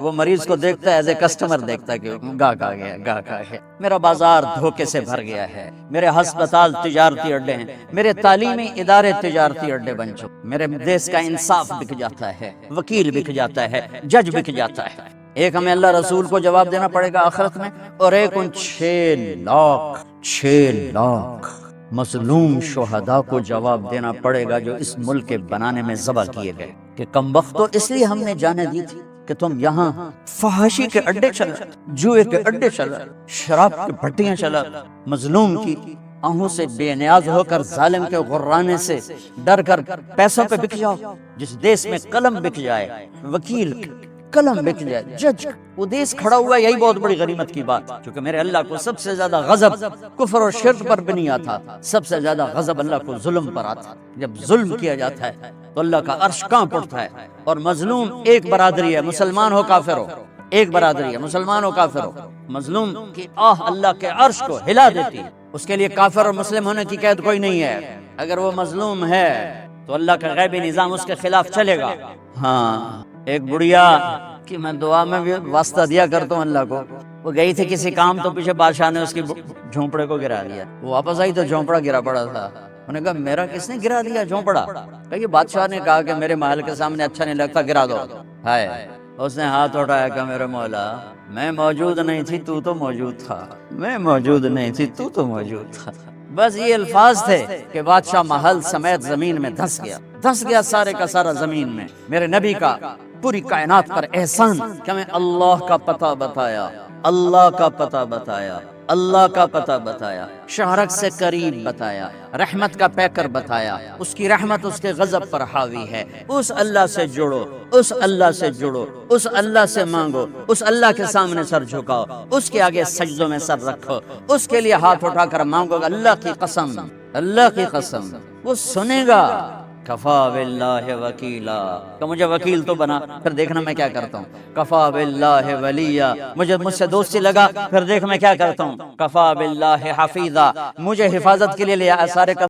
وہ مریض کو دیکھتا ہے ایز اے کسٹمر دیکھتا ہے کہ گاہک آ گیا، گاہک آ گیا۔ میرا بازار دھوکے سے بھر گیا ہے، میرے ہسپتال تجارتی اڈے ہیں، میرے تعلیمی ادارے تجارتی اڈے بن چکے، میرے دیش کا انصاف بک جاتا ہے، وکیل بک جاتا ہے، جج بک جاتا ہے۔ ایک ہمیں اللہ رسول کو جواب دینا پڑے گا آخرت میں، اور ایک ان 6 لاکھ مظلوم شہداء کو جواب دینا پڑے گا جو اس ملک کے بنانے میں ذبح کیے گئے کہ کم وقت تو اس لیے ہم نے جانے دی تھی کہ تم یہاں فحاشی کے اڈے چلا، جوئے کے اڈے چلا، شراب کی بھٹیاں چلا، مظلوم کی آنکھوں سے بے نیاز ہو کر ظالم کے غرانے سے ڈر کر پیسوں پہ بک جاؤ۔ جس دیش میں قلم بک جائے، وکیل قلم بک جائے، جج وہ دیش کھڑا ہوا ہے، یہی بہت بڑی غنیمت کی بات، کیونکہ میرے اللہ کو سب سے زیادہ غضب کفر اور شرک پر بھی نہیں آتا، سب سے زیادہ غضب اللہ کو ظلم پر آتا۔ جب ظلم کیا جاتا ہے تو اللہ کا عرش کانپ اٹھتا ہے، اور مظلوم ایک برادری ہے، مسلمان ہو کافر ہو، ایک برادری ہے، مسلمان ہو کافر ہو، مظلوم کی آہ اللہ کے عرش کو ہلا دیتی ہے۔ اس کے لیے کافر اور مسلم ہونے کی قید کوئی نہیں ہے، اگر وہ مظلوم ہے تو اللہ کا غیبی نظام اس کے خلاف چلے گا۔ ہاں، ایک بڑھیا کہ میں دعا میں بھی واسطہ دیا کرتا ہوں اللہ کو، وہ گئی تھی کسی کام تو پیچھے بادشاہ نے اس کی جھونپڑے کو گرا دیا، وہ واپس آئی تو جھونپڑا گرا پڑا تھا۔ انہوں نے کہا میرا کس نے گرا دیا جھونپڑا؟ کہ یہ بادشاہ نے کہا کہ میرے محل کے سامنے اچھا نہیں لگتا، گرا دو۔ ہائے، اس نے ہاتھ اٹھایا کہ میرے مولا میں موجود نہیں تھی، تو تو موجود تھا، میں موجود نہیں تھی، تو تو موجود تھا۔ بس یہ الفاظ تھے کہ بادشاہ محل سمیت زمین میں دھس گیا سارے کا سارا زمین میں۔ میرے نبی کا پوری کائنات پر احسان کہ ہمیں اللہ کا پتہ بتایا، اللہ کا پتہ بتایا، اللہ کا پتہ بتایا، شہرک سے قریب بتایا، رحمت کا پیکر بتایا، اس کی رحمت اس کے غضب پر حاوی ہے، اس اللہ سے جڑو، اس اللہ سے جڑو، اس اللہ سے مانگو، اس اللہ کے سامنے سر جھکاؤ، اس کے آگے سجدوں میں سر رکھو، اس کے لیے ہاتھ اٹھا کر مانگو گا، اللہ کی قسم، اللہ کی قسم وہ سنے گا۔ کفا باللہ وکیلا، کہ مجھے وکیل تو بنا، پھر دیکھنا میں کیا کرتا ہوں۔ کفا باللہ ولیہ، مجھ سے دوستی لگا، پھر دیکھ میں کیا کرتا ہوں۔ کفا باللہ حفیظا، مجھے حفاظت کے لیے لیا سارے